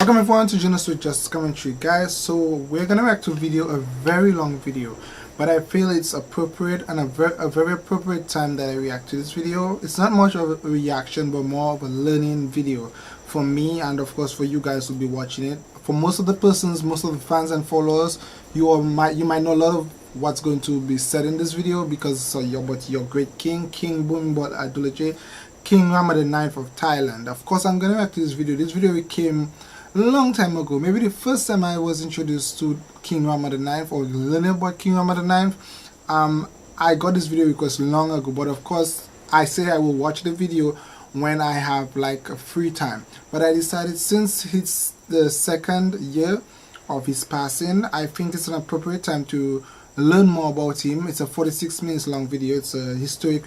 Welcome everyone to Junosuede Just Commentary, guys. So we're gonna react to a very long video, but I feel it's appropriate and a very appropriate time that I react to this video. It's not much of a reaction, but more of a learning video for me and of course for you guys who'll be watching it. For most of the fans and followers, you might know a lot of what's going to be said in this video because your great King Bhumibol of Thailand, King Rama the 9th of Thailand. Of course, I'm gonna react to this video. This video came a long time ago, maybe the first time I was introduced to King Rama the 9th or learning about King Rama the 9th. I got this video request long ago, but of course I say I will watch the video when I have like a free time. But I decided since it's the second year of his passing, I think it's an appropriate time to learn more about him. It's a 46 minutes long video. It's a historic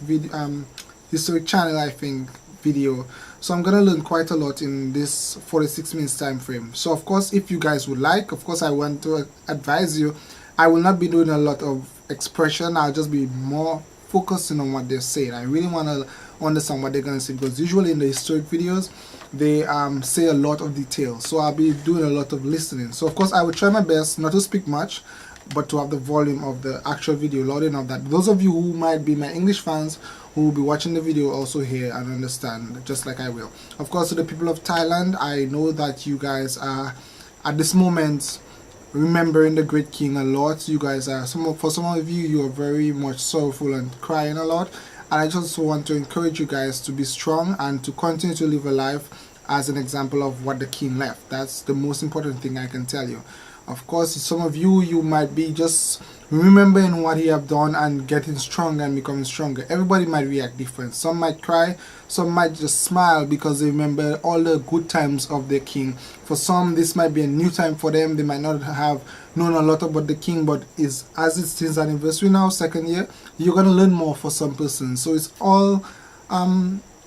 channel, I think, video. So I'm gonna learn quite a lot in this 46 minutes time frame. So of course, if you guys would like, of course I want to advise you, I will not be doing a lot of expression. I'll just be more focusing on what they're saying. I really want to understand what they're gonna say, because usually in the historic videos they say a lot of details, so I'll be doing a lot of listening. So of course I will try my best not to speak much, but to have the volume of the actual video loud enough that those of you who might be my English fans who will be watching the video also hear and understand just like I will. Of course, to the people of Thailand, I know that you guys are at this moment remembering the great king a lot. You guys are, for some of you, you are very much sorrowful and crying a lot, and I just want to encourage you guys to be strong and to continue to live a life as an example of what the king left. That's the most important thing I can tell you. Of course, some of you might be just remembering what he have done and getting stronger and becoming stronger. Everybody might react different. Some might cry, some might just smile because they remember all the good times of their king. For some, this might be a new time for them. They might not have known a lot about the king, but as it's his anniversary now, second year, you're gonna learn more for some persons. So it's all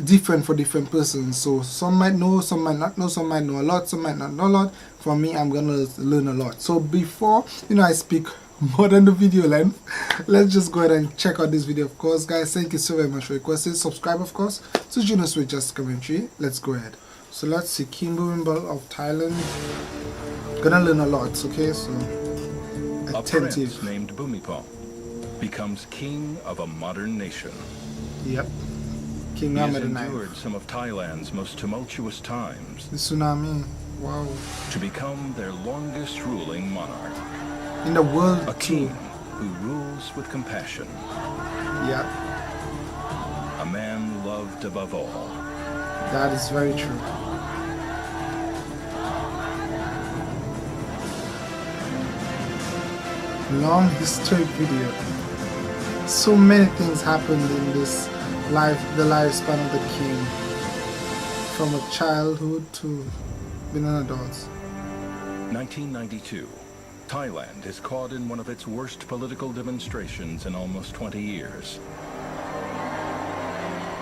different for different persons. So some might know, some might not know, some might know a lot, some might not know a lot. For me, I'm gonna learn a lot. So before I speak more than the video length, let's just go ahead and check out this video. Of course, guys, thank you so very much for requesting. Subscribe, of course, to Junosuede Just Commentary. Let's go ahead. So let's see. King Bhumibol of Thailand. Gonna learn a lot, okay? So attentive. A prince named Bhumibol becomes king of a modern nation. Yep. King He Rama has the 9th. endured some of Thailand's most tumultuous times. The tsunami. Wow. To become their longest ruling monarch. In the world, A king who rules with compassion. Yep. A man loved above all. That is very true. Long historic video. So many things happened in this the lifespan of the king, from a childhood to being an adult. 1992. Thailand is caught in one of its worst political demonstrations in almost 20 years.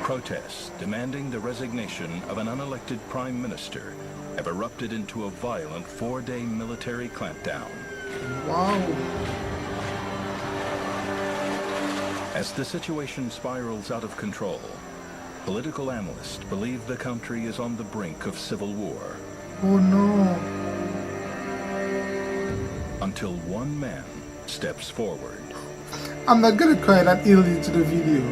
Protests demanding the resignation of an unelected prime minister have erupted into a violent 4-day military clampdown. Wow. As the situation spirals out of control, political analysts believe the country is on the brink of civil war. Oh no. Until one man steps forward. I'm not gonna cry that early into the video.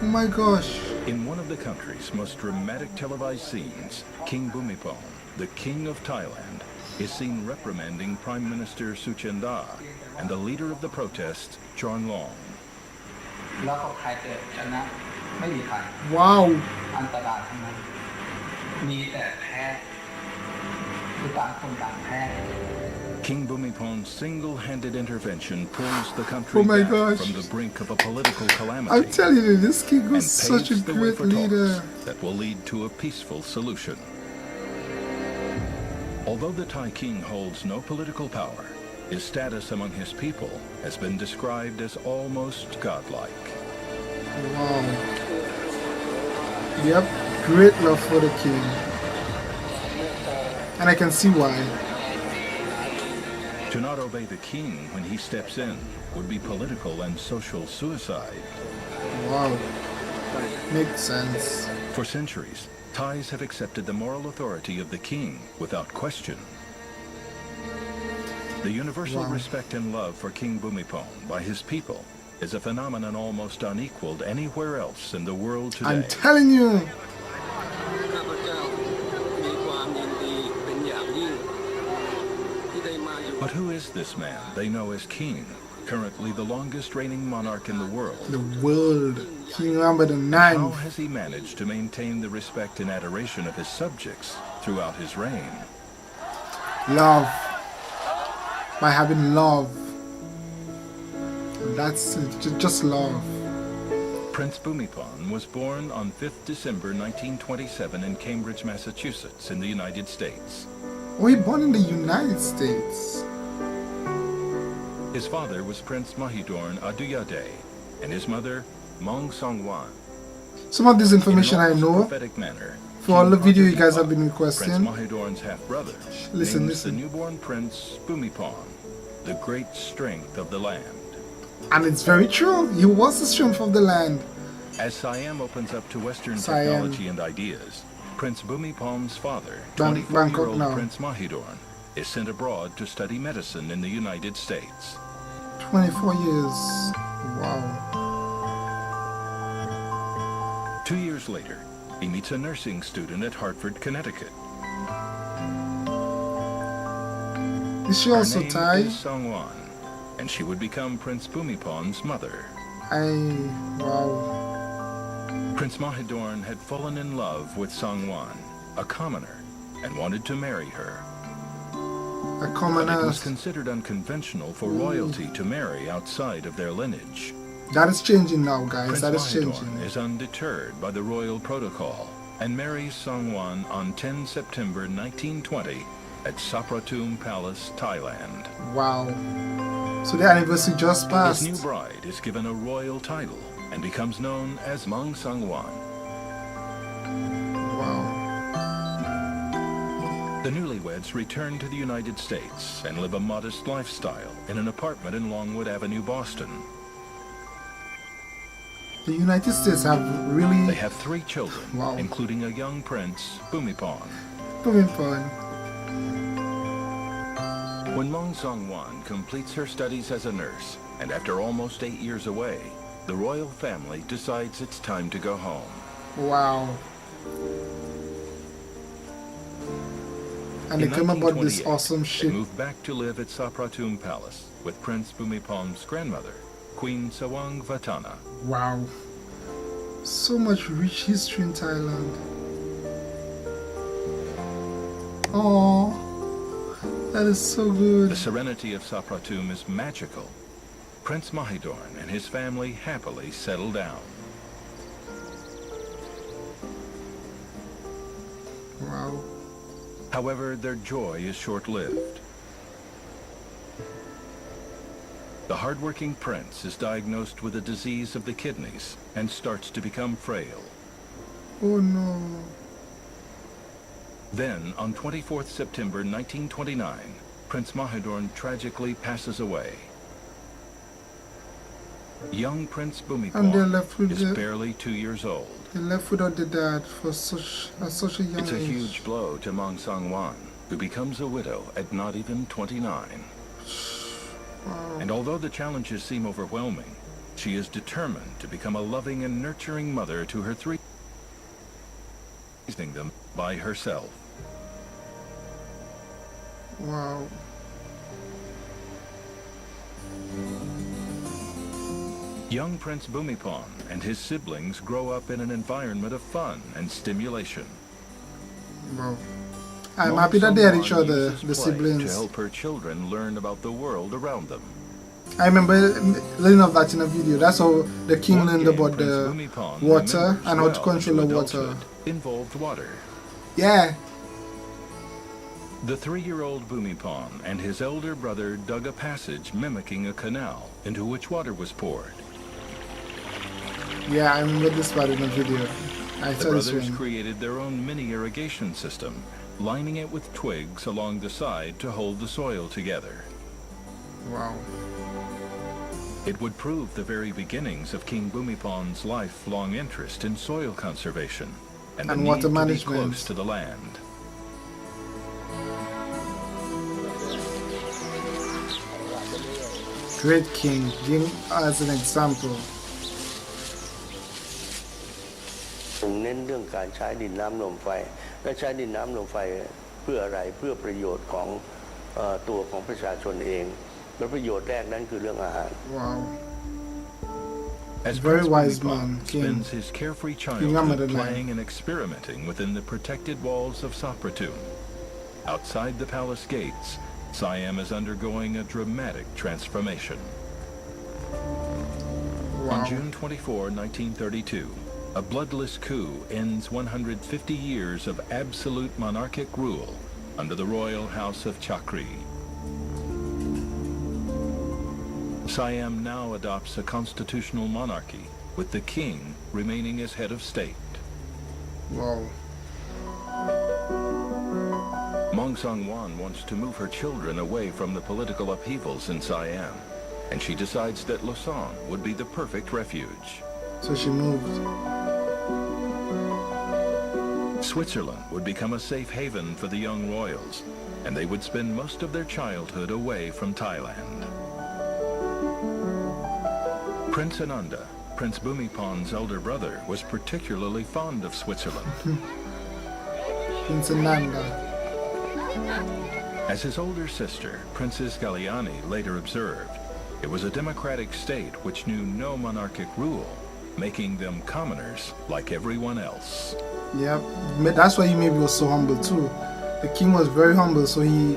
Oh my gosh. In one of the country's most dramatic televised scenes, King Bhumibol, the king of Thailand, is seen reprimanding Prime Minister Suchenda and the leader of the protests, Long. Wow. King Bhumibol's single-handed intervention pulls the country my back gosh. from the brink of a political calamity. I'm telling you, this king and was such a paves the way great for leader. talks that will lead to a peaceful solution. Although the Thai king holds no political power, his status among his people has been described as almost godlike. Wow. Yep, great love for the king. And I can see why. To not obey the king when he steps in would be political and social suicide. Wow. Makes sense. For centuries, Thais have accepted the moral authority of the king without question. The universal respect and love for King Bhumibol by his people is a phenomenon almost unequaled anywhere else in the world today. I'm telling you. But who is this man they know as king, currently the longest reigning monarch in the world? The world. King number the How ninth. has he managed to maintain the respect and adoration of his subjects throughout his reign? Love. By having love. That's it. Just love. Prince Bhumibol was born on 5th December 1927 in Cambridge, Massachusetts, in the United States. Oh, he born in the United States. His father was Prince Mahidorn Aduyade, and his mother, Mong Songwan. Some of this information I know. Manner, For all the video you guys have been requesting. Prince Mahidorn's half-brother, listen. the newborn Prince Bhumibol, the great strength of the land. And it's very true. He was the strength of the land. As Siam opens up to Western technology and ideas, Prince Bhumibol's father, 24-year-old Prince Mahidorn, is sent abroad to study medicine in the United States. 24 years. Wow. 2 years later, he meets a nursing student at Hartford, Connecticut. Is she also Her Thai? name is Songwan, and she would become Prince Bhumibol's mother. Wow. Prince Mahidorn had fallen in love with Songwan, a commoner, and wanted to marry her. A But commoner. it was considered unconventional for royalty to marry outside of their lineage. That is changing now, guys. Prince That is Mahidorn changing. is undeterred by the royal protocol and marries Songwan on 10 September 1920 at Sapratum Palace, Thailand. Wow. So the anniversary just passed. His new bride is given a royal title and becomes known as Mong Songwan. Wow. The newlyweds return to the United States and live a modest lifestyle in an apartment in Longwood Avenue, Boston. The United States have really... They have 3 children, Wow. including a young prince, Bhumibol. Bhumibol. When Mong Songwan completes her studies as a nurse, and after almost 8 years away, the royal family decides it's time to go home. Wow. And they In come about this 1928, awesome They shit. moved back to live at Sapratum Palace with Prince Bhumibol's grandmother, Queen Sawang Vatana. Wow. So much rich history in Thailand. Oh, that is so good. The serenity of Sapratum is magical. Prince Mahidorn and his family happily settle down. Wow. However, their joy is short-lived. The hardworking prince is diagnosed with a disease of the kidneys and starts to become frail. Oh no. Then, on 24th September 1929, Prince Mahidorn tragically passes away. Young Prince And they're left Bhumibol with is the- barely 2 years old. They left without the dad for such a young It's a age. huge blow to Mong Songwan, who becomes a widow at not even 29. Wow. And although the challenges seem overwhelming, she is determined to become a loving and nurturing mother to her 3, raising them by herself. Wow. Young Prince Bhumibol and his siblings grow up in an environment of fun and stimulation. Wow. I'm Mong happy that they had each Songwan other, uses the play siblings. to help her children learn about the world around them. I remember learning of that in a video. That's how the king One learned game about Prince the Bhumibol water remembers and how to well control the into water. adulthood involved water. Yeah. The 3-year-old Bhumibol and his elder brother dug a passage mimicking a canal into which water was poured. Yeah, I remember this part in the video. I The saw this brothers one. created their own mini irrigation system, lining it with twigs along the side to hold the soil together. Wow. It would prove the very beginnings of King Bhumibol's lifelong interest in soil conservation. and the And need water to be management. close to the land. Great king, give as an example. เน้นเรื่องการใช้ดินน้ำลมไฟและใช้ดินน้ำลมไฟเพื่ออะไรเพื่อประโยชน์ของตัวของประชาชนเองและประโยชน์แรกนั้นคือเรื่องอาหาร Wow. As Very Prince wise Bhumibol man, king. spends his carefree King childhood Ahmed playing and experimenting within the protected walls of Sapratoon. Outside the palace gates, Siam is undergoing a dramatic transformation. Wow. On June 24, 1932, a bloodless coup ends 150 years of absolute monarchic rule under the royal house of Chakri. Siam now adopts a constitutional monarchy, with the king remaining as head of state. Wow. Mong Song-wan wants to move her children away from the political upheavals in Siam, and she decides that Lausanne would be the perfect refuge. So she moved. Switzerland would become a safe haven for the young royals, and they would spend most of their childhood away from Thailand. Prince Ananda, Prince Bhumipon's elder brother, was particularly fond of Switzerland. Prince Ananda. As his older sister, Princess Galiani, later observed, it was a democratic state which knew no monarchic rule, making them commoners like everyone else. Yep. That's why he maybe was so humble too. The king was very humble, so he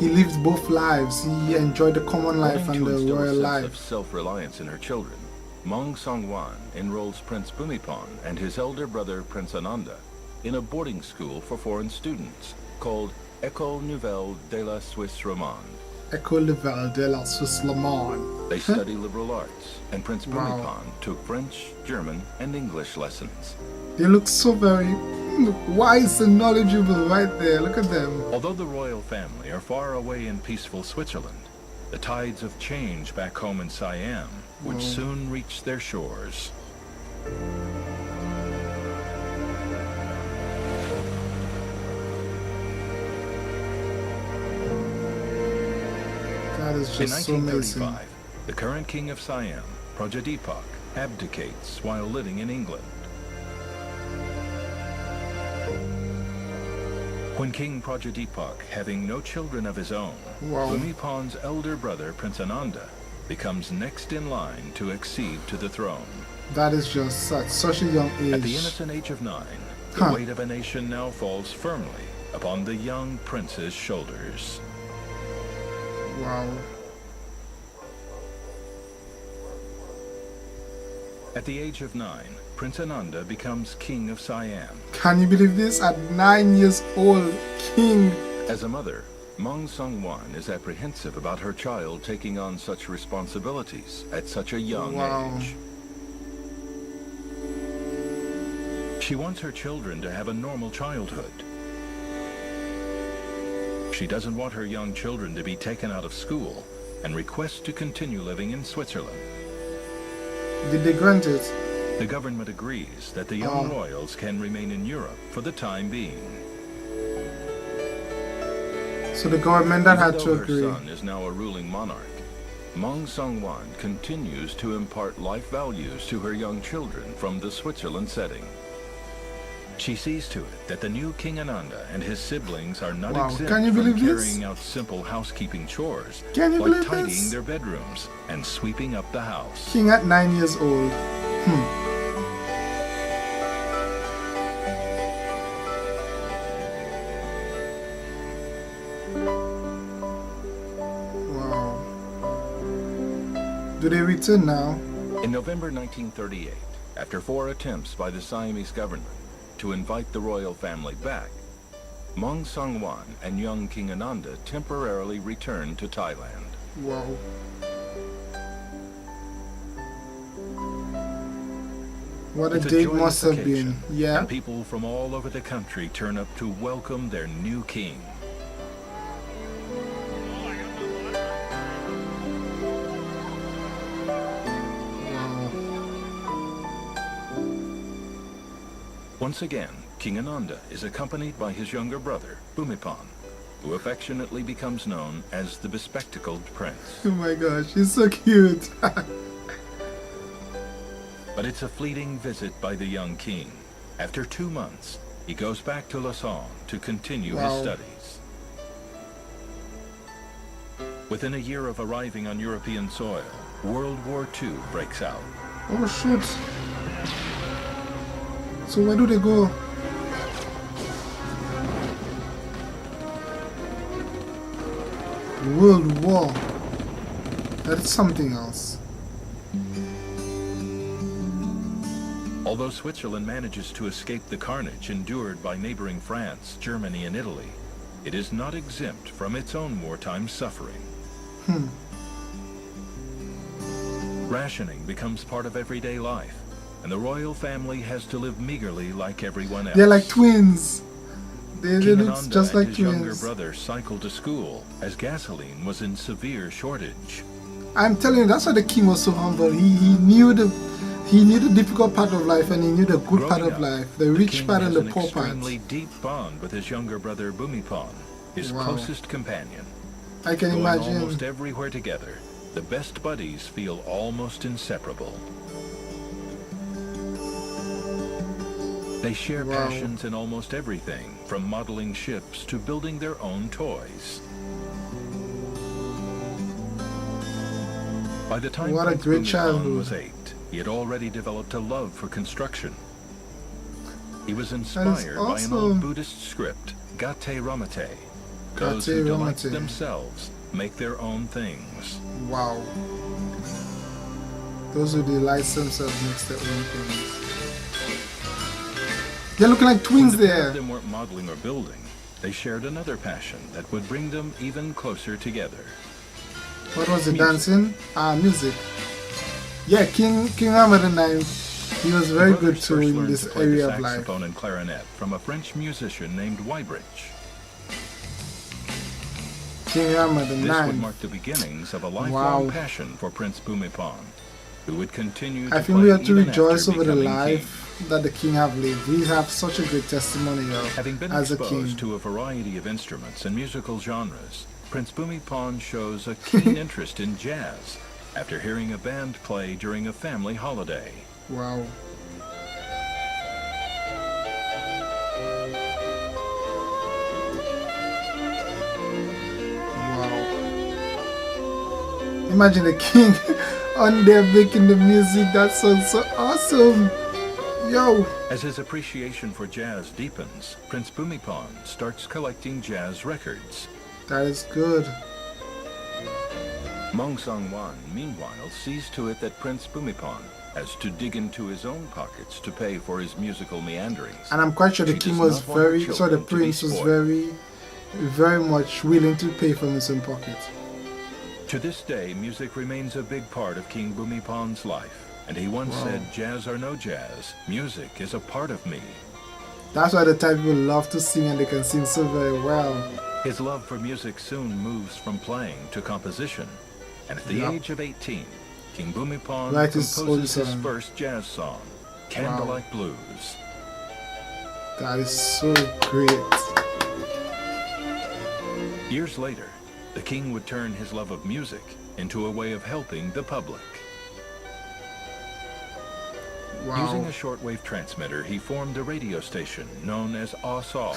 lived both lives. He enjoyed the common life and the royal life. Of self-reliance in her children, Mong Song-wan enrolls Prince Bhumibol and his elder brother Prince Ananda in a boarding school for foreign students called École Nouvelle de la Suisse Romande. École Nouvelle de la Suisse Romande. They study liberal arts, and Prince Wow. Bhumibol took French, German, and English lessons. They look so very wise and knowledgeable right there. Look at them. Although the royal family are far away in peaceful Switzerland, the tides of change back home in Siam would soon reach their shores. That is In just so amazing. 1935, the current king of Siam, Prajadeepak, abdicates while living in England. When King Prajadeepak, having no children of his own, Wow. Bhumipon's elder brother Prince Ananda becomes next in line to accede to the throne. That is just such a young At the age. innocent age of 9, the Huh. weight of a nation now falls firmly upon the young prince's shoulders. Wow. At the age of 9, Prince Ananda becomes king of Siam. Can you believe this? At 9 years old, king. As a mother, Mong Song-wan is apprehensive about her child taking on such responsibilities at such a young Wow. age. She wants her children to have a normal childhood. She doesn't want her young children to be taken out of school and requests to continue living in Switzerland. Did they grant it? The government agrees that the young royals can remain in Europe for the time being. So the government that had Even to though her agree. son is now a ruling monarch, Mong Song-wan continues to impart life values to her young children from the Switzerland setting. She sees to it that the new King Ananda and his siblings are not Wow, exempt can you from believe this? carrying out simple housekeeping chores Can you like believe tidying this? their bedrooms and sweeping up the house. King at 9 years old. Wow. Do they return now? In November 1938, after 4 attempts by the Siamese government to invite the royal family back, Mong Song-wan and young King Ananda temporarily returned to Thailand. Wow. What a It's date joyous must have occasion, been. Yeah. and people from all over the country turn up to welcome their new king. Wow. Once again, King Ananda is accompanied by his younger brother, Bhumibol, who affectionately becomes known as the bespectacled prince. Oh my gosh, he's so cute. But it's a fleeting visit by the young king. After 2 months, he goes back to Lausanne to continue his studies. Within a year of arriving on European soil, World War II breaks out. Oh shoot. So where do they go? World War. That's something else. Although Switzerland manages to escape the carnage endured by neighboring France, Germany, and Italy, it is not exempt from its own wartime suffering. Rationing becomes part of everyday life, and the royal family has to live meagerly like everyone else. They're like twins. They King look Ananda just like and his younger twins. brother cycled to school as gasoline was in severe shortage. I'm telling you, that's why the king was so humble. He knew the difficult part of life, and he knew the good part Growing of up, life, the rich king part and has the an poor part. extremely deep bond with his younger brother Bhumibol, his closest companion. I can Going imagine. almost everywhere together, the best buddies feel almost inseparable. They share passions in almost everything, from modeling ships to building their own toys. By the time What a Prince great Bhumibol childhood. was 8, he had already developed a love for construction. He was That inspired is by an old awesome. Buddhist script, Gate Ramate. Those who Gate delight Ramate. themselves make their own things. Wow. Those who delight themselves makes their own things. They're looking like twins When the pair there. of them weren't modeling or building, they shared another passion that would bring them even closer together. What was the Music. dancing? Music. Yeah, King Ahmed IX, he was very The good brothers too first in learned this to play area the of life. saxophone and clarinet from a French musician named Weibridge. King Ahmed This would IX. mark the beginnings of a lifelong Wow. passion for Prince Bhumibol, who would continue to I think play we have to even rejoice after over the becoming life that the king have lived. We have such a great testimonial Having been as a exposed king. to a variety of instruments and musical genres, Prince Bhumibol shows a keen interest in jazz after hearing a band play during a family holiday. Wow. Wow. Imagine the king on there making the music. That sounds so awesome. Yo. As his appreciation for jazz deepens, Prince Bhumibol starts collecting jazz records. That is good. Mong Sang-wan, meanwhile, sees to it that Prince Bhumibol has to dig into his own pockets to pay for his musical meanderings. And I'm quite sure the She king does was not want her very, so the children to be prince was spoiled. very much willing to pay from his own pocket. To this day, music remains a big part of King Bhumibol's life. And he once said, "Jazz or no jazz, music is a part of me." That's why the type people love to sing, and they can sing so very well. His love for music soon moves from playing to composition. And at the Yep. age of 18, King Bhumibol Like his own composes his song. first jazz song, Candlelight Blues. That is so great. Years later, the king would turn his love of music into a way of helping the public. Using Wow. a shortwave transmitter, he formed a radio station known as Asaw.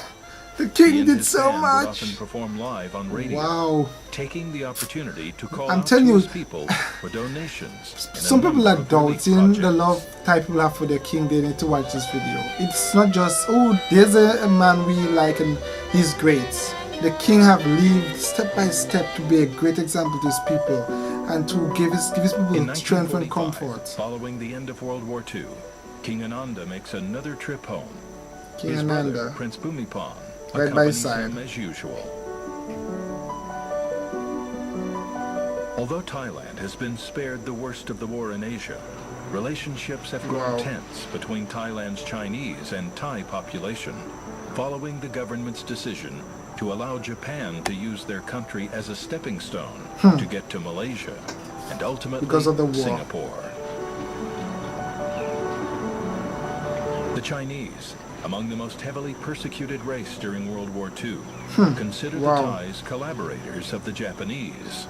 The He king and did his so band would much. often perform live on radio, Wow. taking the opportunity to call I'm out telling to you, his people for donations. in a Some people are number of relief doubting the projects. love type people have for their king. They need to watch this video. It's not just, oh, there's a man we like and he's great. The king have lived step by step to be a great example to his people and to give his In people strength and 1945, comfort. following the end of World War II, King Ananda makes another trip home. King His brother, Ananda, Prince Bhumibol, right by his accompanies side. him as usual. Although Thailand has been spared the worst of the war in Asia, relationships have grown Wow. tense between Thailand's Chinese and Thai population, following the government's decision to allow Japan to use their country as a stepping stone to get to Malaysia and ultimately Because of the war. Singapore. The Chinese, among the most heavily persecuted race during World War II, consider Wow. the Thais collaborators of the Japanese.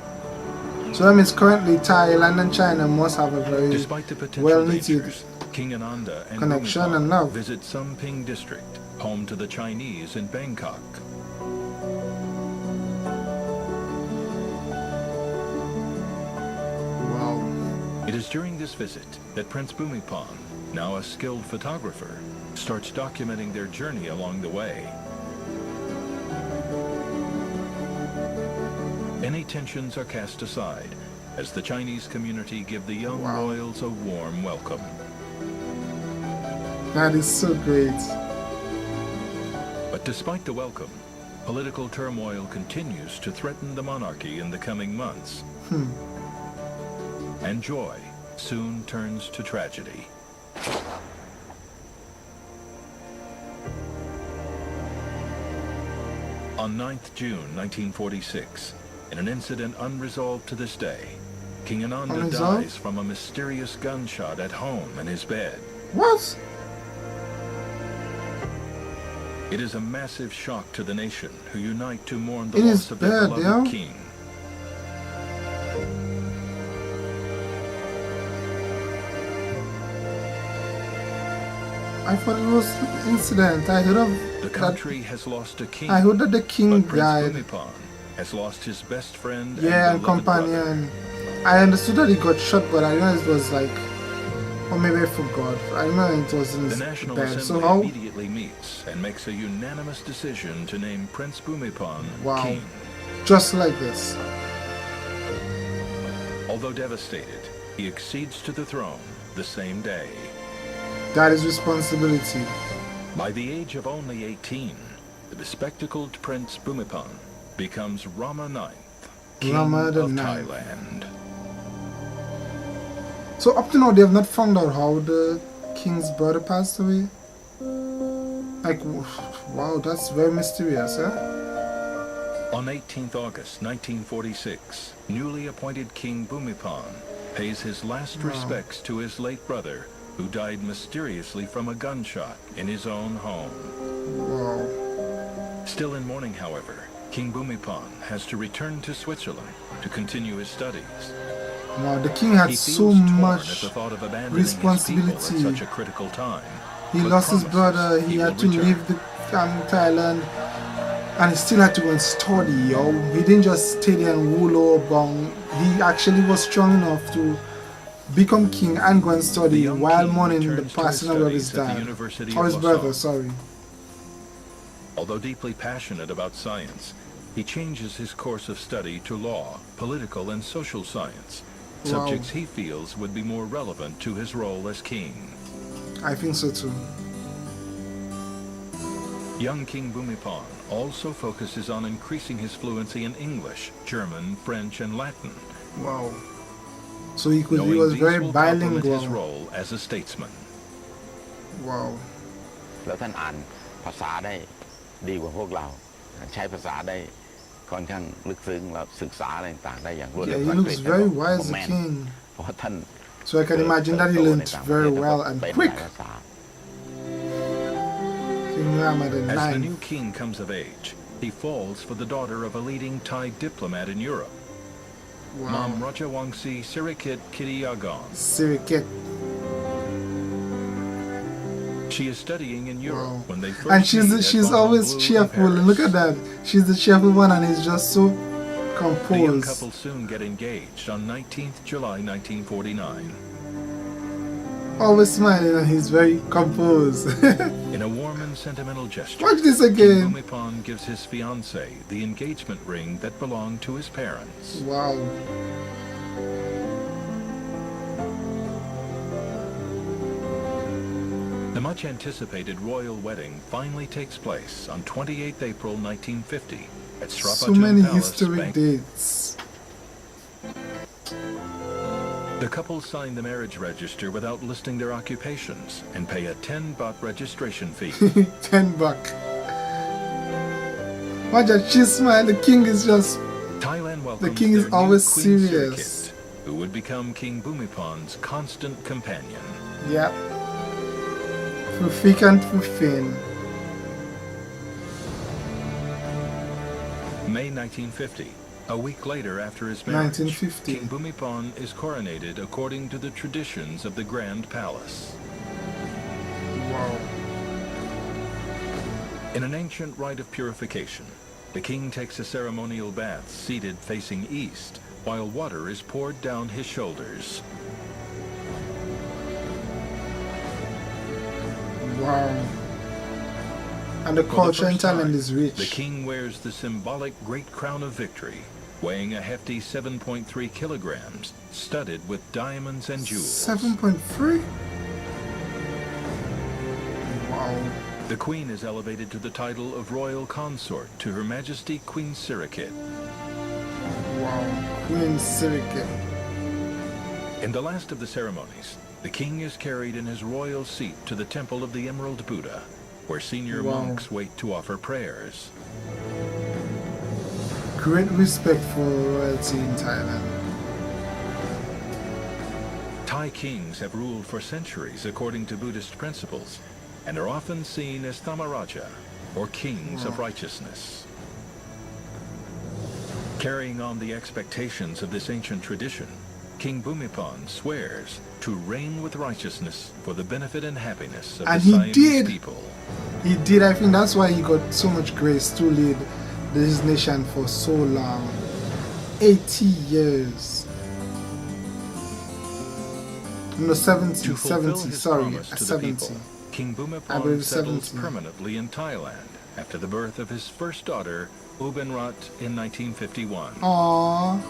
So that means currently Thailand and China must have a very Despite the potential well-knitted dangers, King Ananda and connection Bhumibol and love. visit Sumping district, home to the Chinese in Bangkok. Wow. It is during this visit that Prince Bhumibol, now a skilled photographer, starts documenting their journey along the way. Any tensions are cast aside as the Chinese community give the young Wow. royals a warm welcome. That is so great. But despite the welcome, political turmoil continues to threaten the monarchy in the coming months. And joy soon turns to tragedy. On 9th June 1946, in an incident unresolved to this day, King Ananda Unresolved? dies from a mysterious gunshot at home in his bed. What? It is a massive shock to the nation, who unite to mourn the In his loss of their bed, beloved yeah? king. I thought it was an incident. I heard of The that. country has lost a king, I heard that the king but Prince died. Bhumibol has lost his best friend Yeah, and and beloved brother. companion. I understood that he got shot, but I realized it was like, or maybe I forgot. I remember it was in The his National bed. So Assembly how? immediately meets and makes a unanimous decision to name Prince Bhumibol Wow. king. Just like this. Although devastated, he accedes to the throne the same day. That is responsibility. By the age of only 18, the bespectacled Prince Bhumibol becomes Rama IX, King Rama the of Ninth. Thailand. So up to now, they have not found out how the king's brother passed away. Like, wow, that's very mysterious, eh? On 18th August 1946, newly appointed King Bhumibol pays his last Wow. respects to his late brother, who died mysteriously from a gunshot in his own home. Wow. Still in mourning, however, King Bhumibol has to return to Switzerland to continue his studies. Wow, the king had He so feels torn at much the thought of abandoning his people at responsibility. such a critical time. He but lost his promises brother, he will had to return. leave the Thailand, and he still had to go and study, yo. He didn't just stay there and rule over Bong. He actually was strong enough to become king and go and The study young while king mourning the returns to passing away of his studies at the dad. University Or of his Lausanne. brother, sorry. Although deeply passionate about science, he changes his course of study to law, political and social science, Wow. subjects he feels would be more relevant to his role as king. I think so too. Young King Bhumibol also focuses on increasing his fluency in English, German, French and Latin, Wow. So he knowing was these very will complement his bilingual. role as a statesman. Wow. แล้วท่านอ่านภาษาได้ดีกว่าพวกเรา ใช้ภาษาได้ค่อนข้างลึกซึ้งแล้วศึกษาอะไรต่างๆได้อย่างรวด Yeah, เร็ว he ทัน looks ใจ very ผม wise, the แม่น king. เพราะว่าท่าน So I can imagine that he learned very well and เป็นห quick. ลายภาษา King Rama the As the Ninth. new king comes of age, he falls for the daughter of a leading Thai diplomat in Europe, Mom Wow. Rajawangsi Sirikit Kittiyagon. Sirikit. She is studying in Europe Wow. when they first And meet at she's always Fontainebleau in cheerful. Paris. Look at that. She's the cheerful one and he's just so The young composed. couple soon get engaged on 19th July 1949. Always smiling and he's very composed. In a warm and sentimental gesture, Watch this King again. Bhumibol gives his fiancée the engagement ring that belonged to his parents. Wow. The much anticipated royal wedding finally takes place on 28th April 1950 at So Srapatun many Palace, historic Bangkok. dates. The couple sign the marriage register without listing their occupations and pay a 10 baht registration fee. 10 buck. Watch that, she smile. The king is just. Thailand welcomes king is their new always Queen serious. Sirikit, who would become King Bhumibol's constant companion. Yeah. Through thick and through thin. May 1950. A week later after his marriage, 1950. King Bhumibol is coronated according to the traditions of the Grand Palace. Wow. In an ancient rite of purification, the king takes a ceremonial bath seated facing east, while water is poured down his shoulders. Wow. And the For the culture in first time, Thailand is rich. the king wears the symbolic Great Crown of Victory, weighing a hefty 7.3 kilograms, studded with diamonds and jewels. 7.3? Wow. The queen is elevated to the title of royal consort to Her Majesty Queen Sirikit. Wow. Queen Sirikit. In the last of the ceremonies, the king is carried in his royal seat to the Temple of the Emerald Buddha, where senior Wow. monks wait to offer prayers. Great respect for royalty in Thailand. Thai kings have ruled for centuries according to Buddhist principles and are often seen as Thamaraja, or kings of righteousness. Carrying on the expectations of this ancient tradition, King Bhumibol swears to reign with righteousness for the benefit and happiness of And the he Siamese did. people. He did. I think that's why he got so much grace to lead this nation for so long. 80 years. No, 70. To fulfill 70, his sorry. promise to the 70. people, King I Bhumibol believe settles 70. permanently in Thailand after the birth of his first daughter, Ubenrat, in 1951. Aww.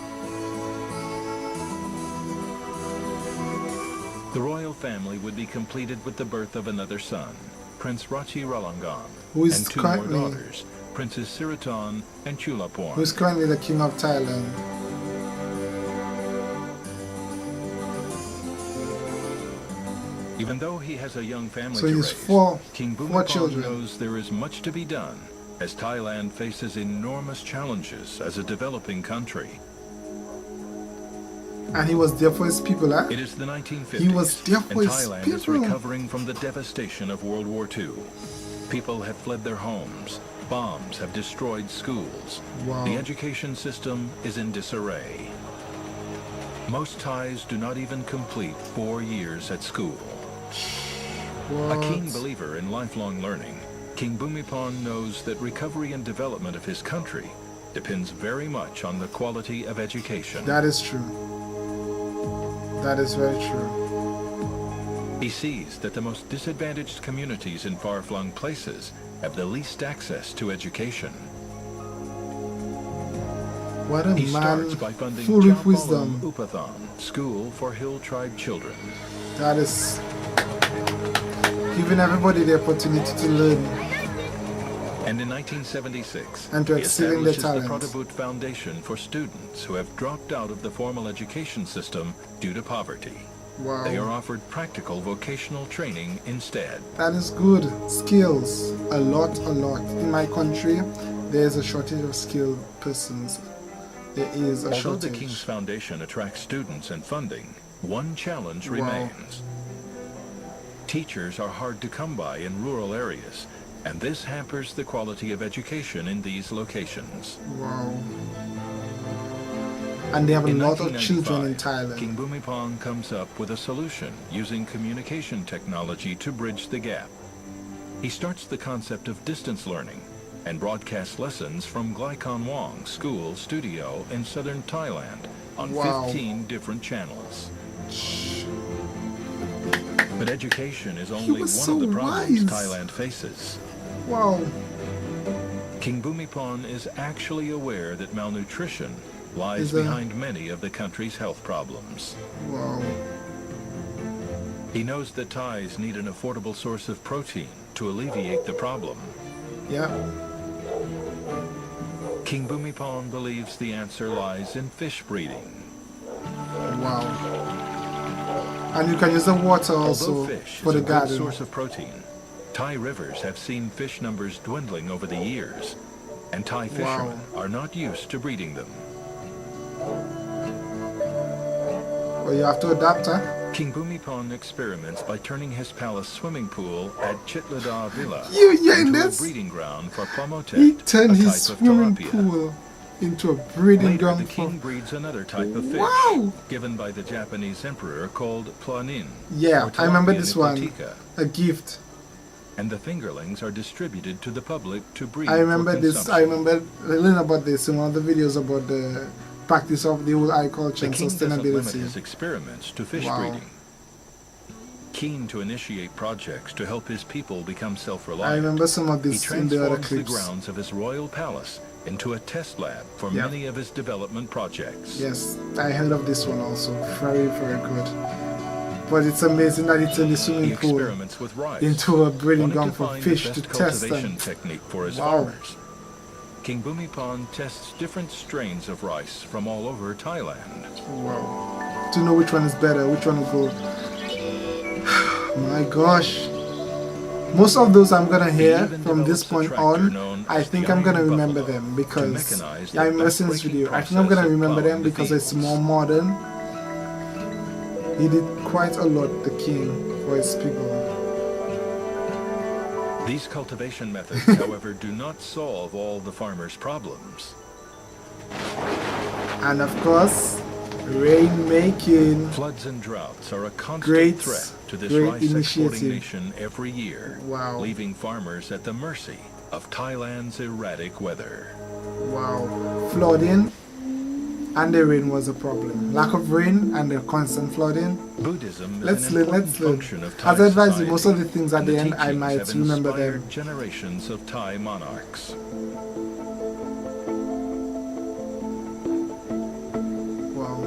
The royal family would be completed with the birth of another son, Prince Rachi Ralangon, Who is and two more currently- daughters, Princess Siriton and Chulaporn. Who is currently the king of Thailand. Even though he has a young family So to he's raise, King four Bhumibol children. knows there is much to be done, as Thailand faces enormous challenges as a developing country. And he was there for his people, huh? It is the 1950s, He was there for and his Thailand is people. recovering from the devastation of World War II. People have fled their homes. Bombs have destroyed schools. Wow. The education system is in disarray. Most Thais do not even complete 4 years at school. What? A keen believer in lifelong learning, King Bhumibol knows that recovery and development of his country depends very much on the quality of education. That is true. That is very true. He sees that the most disadvantaged communities in far-flung places have the least access to education. What a He man starts by funding full of Chapalam wisdom. Upathon, school for hill tribe children. That is giving everybody the opportunity to learn. And in 1976, And to he excel in their establishes the talents. Pradabut Foundation for students who have dropped out of the formal education system due to poverty. Wow. They are offered practical vocational training instead. That is good. Skills. A lot. In my country, there is a shortage of skilled persons. There is a Although the shortage. King's Foundation attracts students and funding, one challenge Wow. remains. Teachers are hard to come by in rural areas, and this hampers the quality of education in these locations. Wow. And they have a In lot of children in 1995, Thailand. King Bhumibol comes up with a solution using communication technology to bridge the gap. He starts the concept of distance learning and broadcasts lessons from Glaikhon Wong School Studio in southern Thailand on Wow. 15 different channels. But education is only was one so of the problems wise. Thailand faces. Wow. King Bhumibol is actually aware that malnutrition lies Is a- behind many of the country's health problems. Wow. He knows that Thais need an affordable source of protein to alleviate the problem. Yeah. King Bhumibol believes the answer lies in fish breeding. Wow. And you can use the water also Although fish for is the a good garden. source of protein, Thai rivers have seen fish numbers dwindling over the years, and Thai fishermen are not used to breeding them. Well, you have to adapt, huh? King Bhumibol experiments by turning his palace swimming pool at Chitlada Villa You hearing into a this? breeding ground for Pomotet, He a turned his type of swimming tilapia. pool into a breeding Later, ground the for... king breeds another type of fish, Wow! given by the Japanese emperor called planin. Yeah, or I remember tilapia this one. nipotica, A gift. and the fingerlings are distributed to the public to breed I remember for this. consumption. I remember learning about this in one of the videos about the practice of the whole agriculture The and king doesn't limit his sustainability. experiments to fish Wow. breeding. Keen to initiate projects to help his people become I self-reliant, remember some of he this in the other transforms the clips. grounds of his royal palace into a test lab for Yep. many of his development projects. Yes, I heard of this one also. Very, very good. But it's amazing that it's in the He swimming pool experiments with rice, into a breeding wanting ground to for find fish the to best test them. cultivation technique for his Wow. farmers. King Bhumibol tests different strains of rice from all over Thailand. Wow. To know which one is better, which one will go. My gosh. Most of those I'm gonna hear even from this develops a point tractor on, known I as think the I'm gonna Iron remember Buffalo them to because mechanize yeah, the I'm watching this back-breaking video. I think I'm process gonna of remember them plowing the because it's fields. more modern. He did quite a lot, the king, for his people. These cultivation methods, however, do not solve all the farmers' problems. And of course, rainmaking. Floods and droughts are a constant Great, threat to this great rice exporting initiative. nation every year, Wow. leaving farmers at the mercy of Thailand's erratic weather. Wow. Flooding and the rain was a problem. Lack of rain and the constant flooding. Buddhism is Let's an learn, important let's learn. function of Thai As I advised you, society, most of the things at and the end I teachings might have remember inspired them. generations of Thai monarchs. Wow.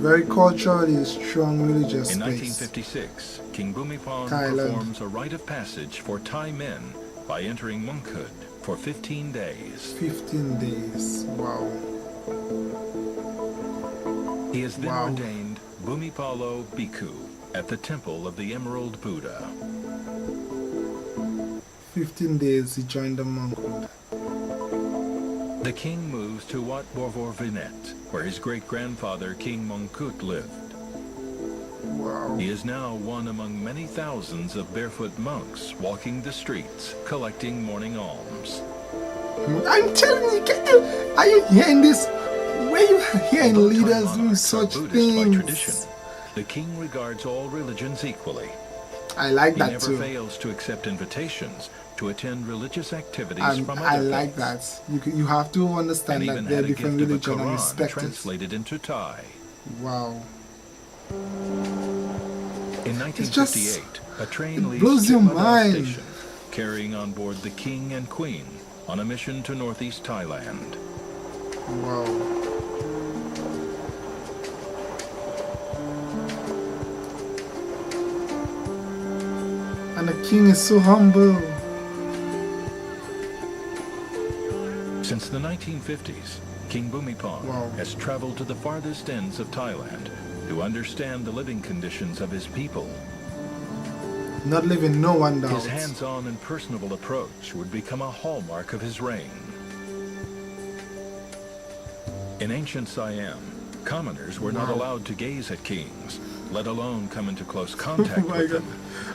Very culturally strong religious In place. 1956, King Bhumibol Thailand. performs a rite of passage for Thai men by entering monkhood for 15 days. 15 days. Wow. He is then Wow. ordained Bhumibolo Bhikkhu at the Temple of the Emerald Buddha. 15 days he joined the monkhood. The king moves to Wat Borvorvinet, where his great-grandfather King Mongkut lived. Wow. He is now one among many thousands of barefoot monks walking the streets, collecting morning alms. I'm telling you, are you hearing this? Where you hearing Although Thai leaders doing monarchs are such Buddhist by tradition, things? the king regards all religions equally. I like He that never too. fails to accept invitations to attend religious activities And from I other like faiths. that. You have to And understand even that had they're a gift different of a religion and Quran respect it. translated into Thai. Wow. In just- 1958, a train it leaves blows your Chitlada mind. Station, carrying on board the king and queen on a mission to northeast Thailand. Wow. And the king is so humble. Since the 1950s, King Bhumibol Wow. has traveled to the farthest ends of Thailand to understand the living conditions of his people. Not leaving no one down. His hands-on and personable approach would become a hallmark of his reign. In ancient Siam, commoners were not Wow. allowed to gaze at kings, let alone come into close Oh contact my with god. them.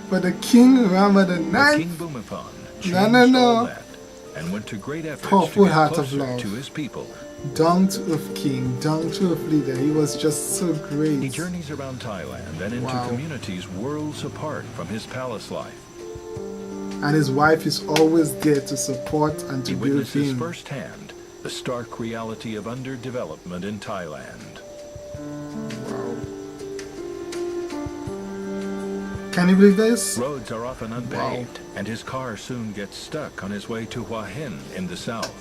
But the king Ramadan But King 9th, Bhumibol No, changed no, no. all that and went to great efforts Powerful to get heart of closer love. to his people. down to earth king, down to earth leader. He was just so great. He journeys around Thailand and into Wow. communities worlds apart from his palace life. And his wife is always there to support and to He be with witnesses him. firsthand the stark reality of underdevelopment in Thailand. Wow. Can you believe this? Roads are often unpaved, and his car soon gets stuck on his way to Hua Hin in the south.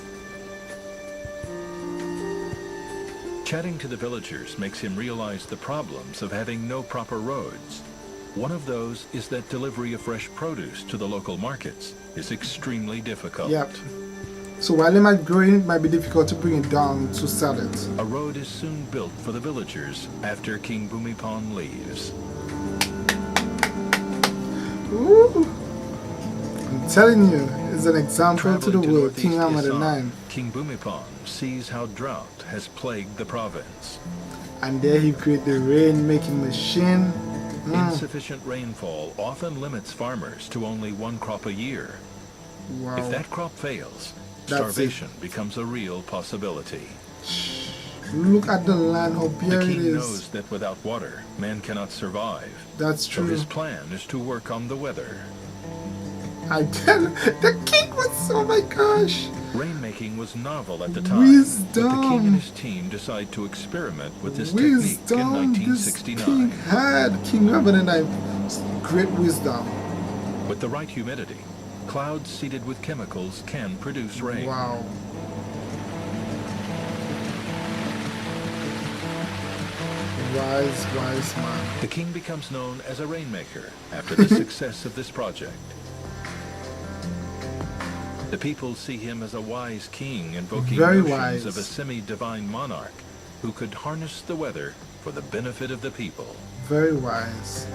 Chatting to the villagers makes him realize the problems of having no proper roads. One of those is that delivery of fresh produce to the local markets is extremely difficult. Yep. So while it might grow, it might be difficult to bring it down to sell it. A road is soon built for the villagers after King Bhumibol leaves. Ooh. I'm telling you, it's an example to the Traveling world. King northeast Ramadan Assam, 9. King Bhumibol sees how drought has plagued the province. And there he created the rain-making machine. Insufficient rainfall often limits farmers to only one crop a year. Wow. If that crop fails, That's starvation becomes a real possibility. Look at the land, how The bare it king is. knows that without water, man cannot survive. That's So true. his plan is to work on the weather. I tell the king was, oh my gosh. Rainmaking was novel at the time, but the king Wisdom. and his team decide to experiment with this technique in Wisdom this king 1969. had. King Rabbanites, great wisdom. With the right humidity, clouds seeded with chemicals can produce rain. Wow. Wise man. The king becomes known as a rainmaker after the success of this project. The people see him as a wise king invoking Very notions wise. of a semi-divine monarch who could harness the weather for the benefit of the people. Very wise.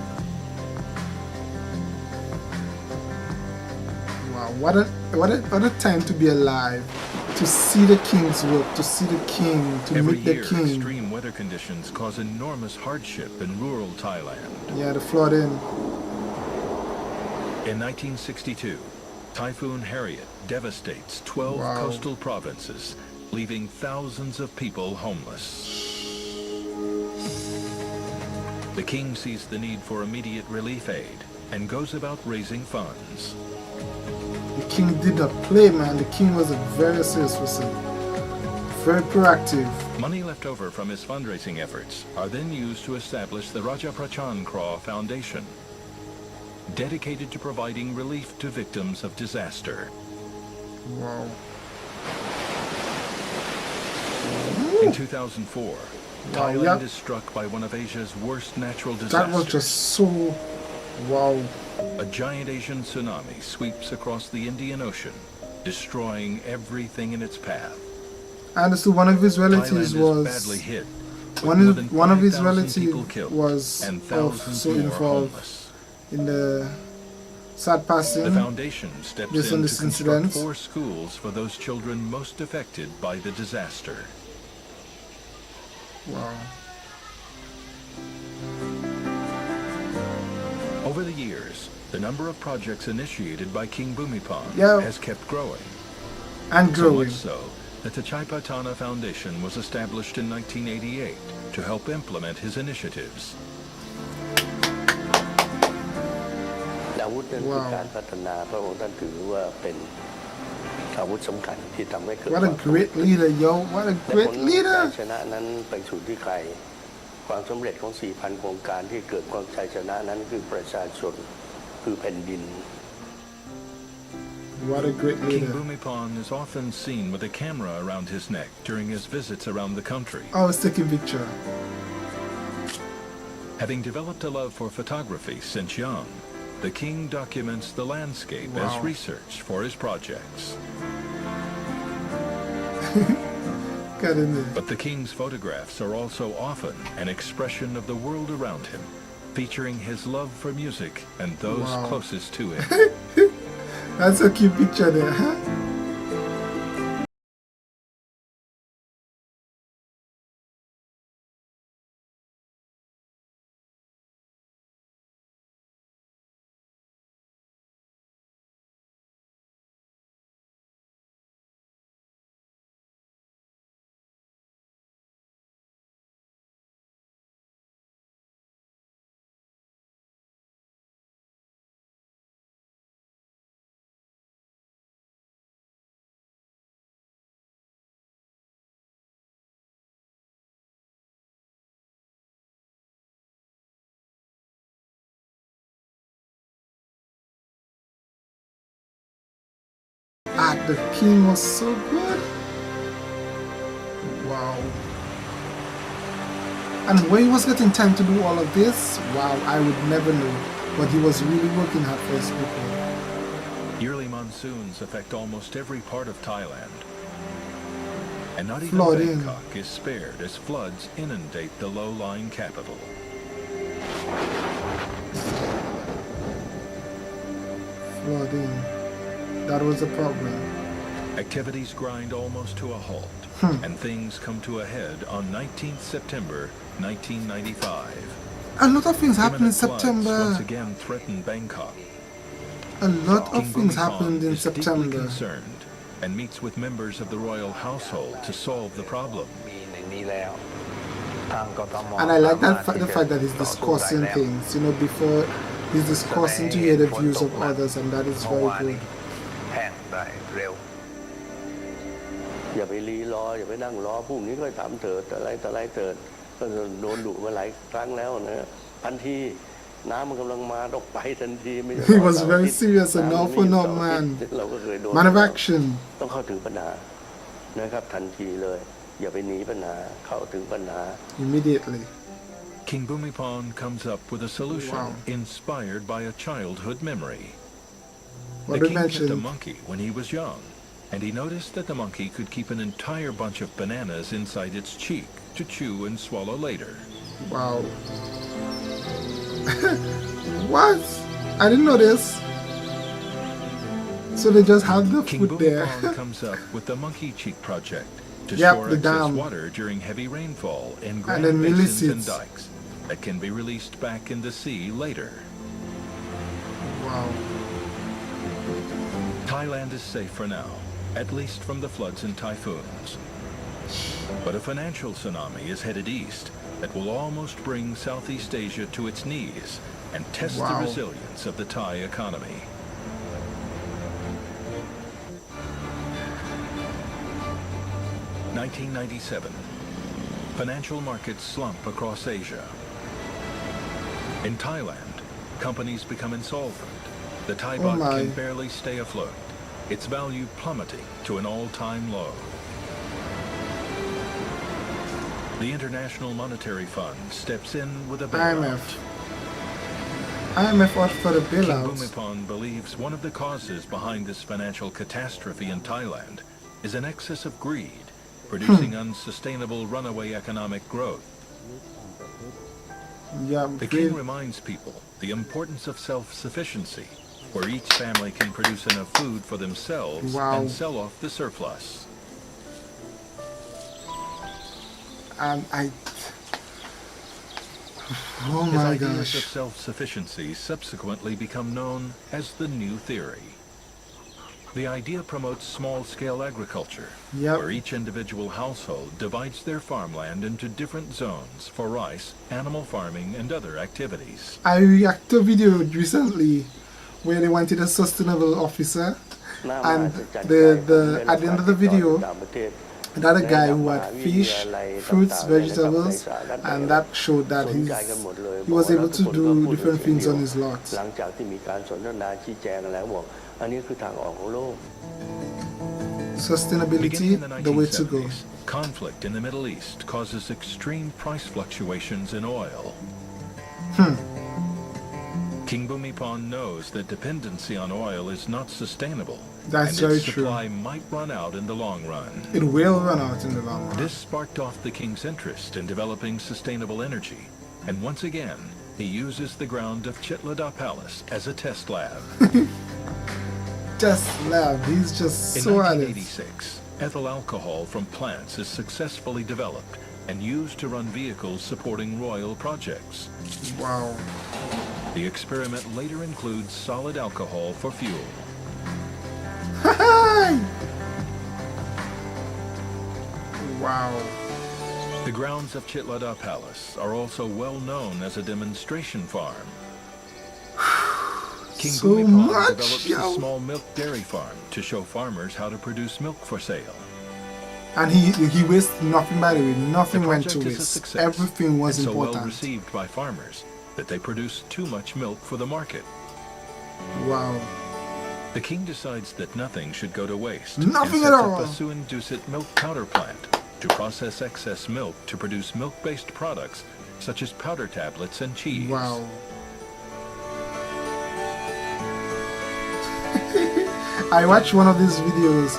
Wow, what a time to be alive. To see the king's work, to see the king, to Every meet the year, king. extreme weather conditions cause enormous hardship in rural Thailand. Yeah, the flooding. In 1962, Typhoon Harriet devastates 12 Wow. coastal provinces, leaving thousands of people homeless. The king sees the need for immediate relief aid and goes about raising funds. The king did not play, man. The king was a very serious person. Very proactive. Money left over from his fundraising efforts are then used to establish the Raja Prachan Kraw Foundation, dedicated to providing relief to victims of disaster. Wow. In 2004, Thailand yep. is struck by one of Asia's worst natural disasters. That was just so wow. A giant Asian tsunami sweeps across the Indian Ocean, destroying everything in its path. I understood one of his Thailand relatives is was badly hit, with one more than of his 5,000 relatives people killed was and thousands also more involved homeless. in the sad passing. The foundation steps Based in on to this construct incident. 4 schools for those children most affected by the disaster. Wow. Over the years, the number of projects initiated by King Bhumibol Yeah. has kept growing. And So growing. much so that the Chaipatana Foundation was established in 1988 to help implement his initiatives. อาวุธนั้นคือการพัฒนาพระองค์ท่านถือว่าเป็นอาวุธสำคัญที่ทำให้เกิด What a great leader, yo. What a และผ great ล leader. ชัยชนะนั้นไปสู่ที่ใครความสำเร็จของ 4,000 โครงการที่เกิดความชัยชนะนั้นคือประชาชนคือแผ่นดิน What a great King leader. Bhumibol is often seen with a camera around his neck during his visits around the country. I was taking picture. Having developed a love for photography since young, the king documents the landscape as Wow. research for his projects. Got in there. But the king's photographs are also often an expression of the world around him, featuring his love for music and those Wow. closest to him. That's a cute picture there, huh? Ah, the king was so good. Wow. And where he was getting time to do all of this, wow, I would never know. But he was really working hard for his people. Yearly monsoons affect almost every part of Thailand. And not even Flooding. Bangkok is spared as floods inundate the low-lying capital. Flooding. That was a problem. activities grind almost to a halt, and things come to a head on 19th September 1995. A lot of things happened in Imminent floods September. once again threaten Bangkok. A lot of King things Bhumibol happened in is deeply September. concerned and meets with members of the royal household to solve the problem. And I like that the fact that he's discussing things, you know, before he's discussing to hear the views of others, and that is very good. อย่าไปรีรออย่าไปนั่งรอพรุ่งนี้ค่อยทำเถิดอะไรต่ออะไรเถิดก็โดนดุมาหลายครั้งแล้วนะทันทีน้ำมันกำลังมาต้องไปทันทีไม่ใช่ He was very serious and all for no man. เราก็เคยโดน Man of action. ต้องเข้าถึงปัญหานะครับทันทีเลยอย่าไปหนีปัญหาเข้าถึงปัญหา Immediately. King Bhumibol comes up with a solution Wow. inspired by a childhood memory. What The we king kept a mentioned. monkey when he was young, and he noticed that the monkey could keep an entire bunch of bananas inside its cheek to chew and swallow later. Wow. What? I didn't know this. So they just have the King food there. Bhumibol comes up with the Monkey Cheek Project to Yep, store the excess dam. water during heavy rainfall in And grand then release basins and it. dikes that can be released back in the sea later. Wow. Thailand is safe for now, at least from the floods and typhoons. But a financial tsunami is headed east that will almost bring Southeast Asia to its knees and test the Wow. resilience of the Thai economy. (1997) Financial markets slump across Asia. In Thailand, companies become insolvent. The Thai Oh baht my. can barely stay afloat, its value plummeting to an all-time low. The International Monetary Fund steps in with a bailout. IMF out for the King bailout. Bhumibol believes one of the causes behind this financial catastrophe in Thailand is an excess of greed, producing unsustainable runaway economic growth. Yeah, The king reminds people the importance of self-sufficiency, where each family can produce enough food for themselves Wow. and sell off the surplus. Oh His my ideas of gosh. self-sufficiency subsequently become known as the new theory. The idea promotes small-scale agriculture, Yep. where each individual household divides their farmland into different zones for rice, animal farming, and other activities. I reacted to a video recently where they wanted a sustainable officer, and at the end of the video, another guy who had fish, fruits, vegetables, and that showed that he was able to do different things on his lot. หลังจากที่มีการสนทนาชี้แจงแล้วบอกอันนี้คือทางออกของโลก Sustainability, Beginning in the the way to go. 1970s, conflict in the Middle East causes extreme price fluctuations in oil. King Bhumibol knows that dependency on oil is not sustainable, That's and very its true. supply might run out in the long run. It will run out in the long run. This sparked off the king's interest in developing sustainable energy, and once again, he uses the ground of Chitlada Palace as a test lab. Just love, he's just In so at it. 1986, ethyl alcohol from plants is successfully developed and used to run vehicles supporting royal projects. Wow. The experiment later includes solid alcohol for fuel. Wow. The grounds of Chitlada Palace are also well known as a demonstration farm. King So Bhumibol much, develops yo. a small milk dairy farm to show farmers how to produce milk for sale. And he wasted nothing, by the way. The Nothing went to project is a waste. success, Everything was and so well important. received by farmers that they produce too much milk for the market. Wow. The king decides that nothing should go to waste. Nothing and at sets all. up a Suin-Dusit milk powder plant to process excess milk to produce milk-based products such as powder tablets and cheese. Wow. I watched one of these videos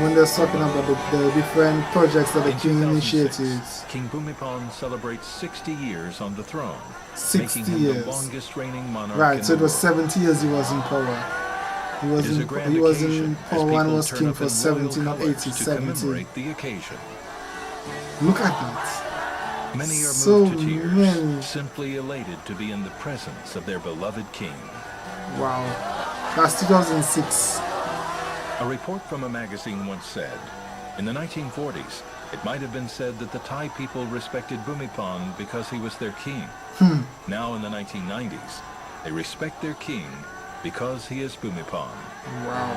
when they're talking about the different projects that the In king 2006, initiated. King Bhumibol celebrates 60 years on the throne, 60 making him years. the longest reigning monarch Right, in so the it was world. 70 years he was in power. It is a grand he was occasion in as Paul one people was turn king up for in 17 royal or colors 80, to 17. commemorate the occasion. Look at that. Many are So moved to tears, many. simply elated to be in the presence of their beloved king. Wow. That's 2006. A report from a magazine once said, in the 1940s, it might have been said that the Thai people respected Bhumibol because he was their king. Now in the 1990s, they respect their king because he is Bhumibol. Wow.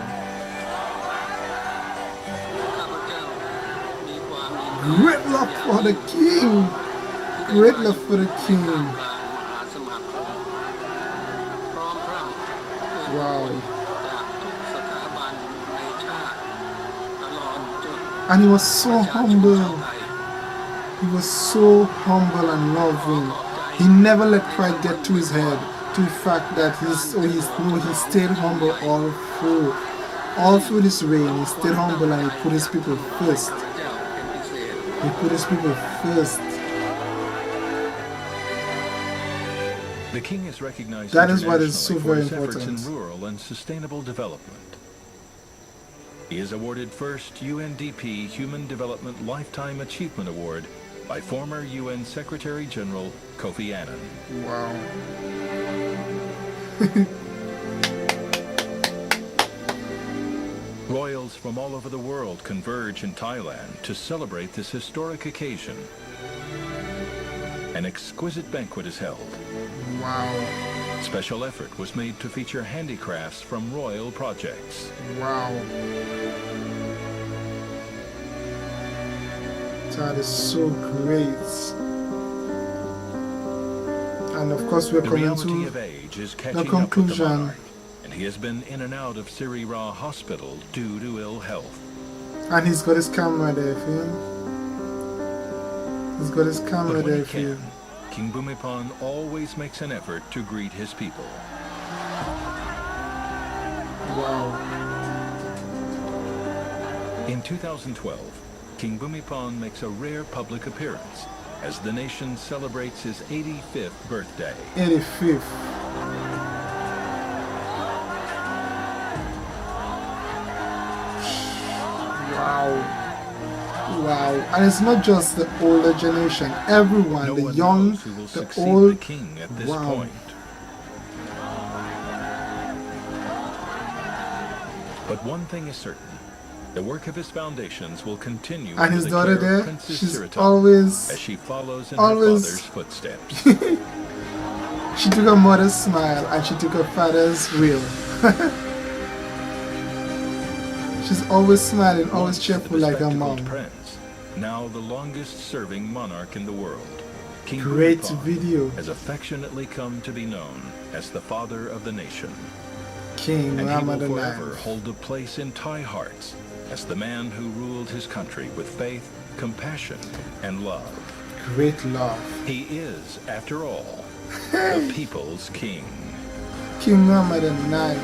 Great love for the king. Great love for the king. Wow. And he was so humble. He was so humble and loving. He never let pride get to his head, to the fact that he stayed humble all through this reign. He stayed humble and he put his people first. He put his people first. The king is recognized That is what is internationally so for very his efforts in important. rural and sustainable development. He is awarded first UNDP Human Development Lifetime Achievement Award by former UN Secretary General Kofi Annan. Wow. Royals from all over the world converge in Thailand to celebrate this historic occasion. An exquisite banquet is held. Wow. Special effort was made to feature handicrafts from royal projects. Wow. That is so great. And of course we're The coming reality to of age is the catching up with the conclusion. monarch, and he has been in and out of Siri Ra Hospital due to ill health. And he's got his camera there for him. He's got his camera But when there he for you. can, King Bhumibol always makes an effort to greet his people. Wow. In 2012, King Bhumibol makes a rare public appearance as the nation celebrates his 85th birthday. 85th. Wow. Wow. And it's not just the older generation. Everyone, No the one young, knows who will the succeed old. the king at this Wow. point. But one thing is certain. The work of his foundations will continue And under his the daughter care of there, Princess she's Siritam always, as she follows in always- her father's footsteps. she took her mother's smile and she took her father's will. She's always smiling, always Once the cheerful like her bespectacled mom. prince, now the longest-serving monarch in the world, King Great Bhumibol video. has affectionately come to be known as the father of the nation. King And he will Ramadan. forever hold a place in Thai hearts as the man who ruled his country with faith, compassion, and love. Great love. He is, after all, the people's king. King Ramadan 9.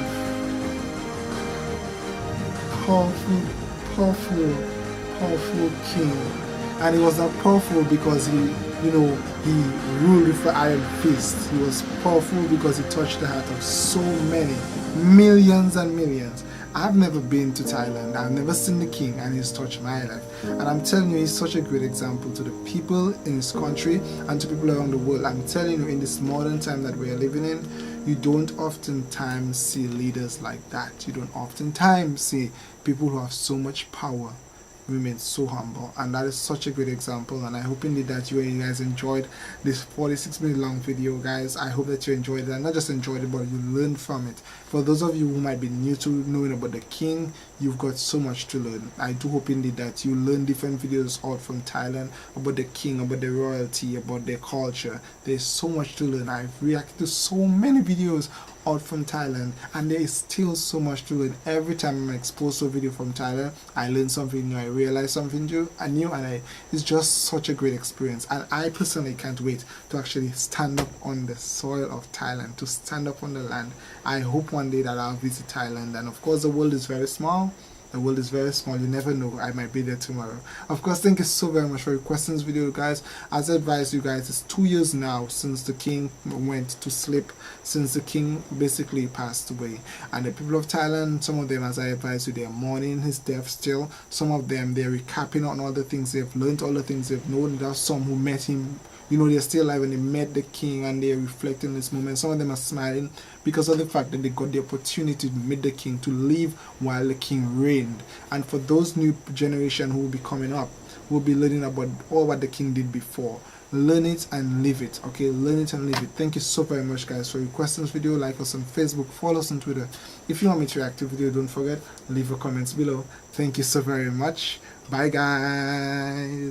Powerful, powerful, powerful king. And he was not powerful because he ruled with an iron fist. He was powerful because he touched the heart of so many, millions and millions. I've never been to Thailand. I've never seen the king, and he's touched my life. And I'm telling you, he's such a great example to the people in his country and to people around the world. I'm telling you, in this modern time that we are living in, you don't oftentimes see leaders like that. You don't oftentimes see people who have so much power remain so humble, and that is such a great example. And I hope indeed that you guys enjoyed this 46-minute long video, guys. I hope that you enjoyed it, and not just enjoyed it, but you learned from it. For those of you who might be new to knowing about the king, you've got so much to learn. I do hope indeed that you learn different videos out from Thailand about the king, about the royalty, about their culture. There's so much to learn. I've reacted to so many videos out from Thailand, and there is still so much to learn. Every time I'm exposed to a video from Thailand, I learn something new, I realize something new, and it's just such a great experience. And I personally can't wait to actually stand up on the soil of Thailand, to stand up on the land. I hope one day that I'll visit Thailand. And of course, the world is very small. The world is very small. You never know. I might be there tomorrow. Of course, thank you so very much for requesting this video, guys. As I advised you guys, it's 2 years now since the king went to sleep, since the king basically passed away. And the people of Thailand, some of them, as I advised you, they are mourning his death still. Some of them, they're recapping on all the things they've learned, all the things they've known. There are some who met him, you know, they're still alive and they met the king and they're reflecting this moment. Some of them are smiling because of the fact that they got the opportunity to meet the king, to live while the king reigned. And for those new generation who will be coming up, we'll be learning about all what the king did before. Learn it and live it. Okay, learn it and live it. Thank you so very much, guys, for requesting this video. Like us on Facebook, follow us on Twitter. If you want me to react to the video, don't forget, leave your comments below. Thank you so very much. Bye, guys.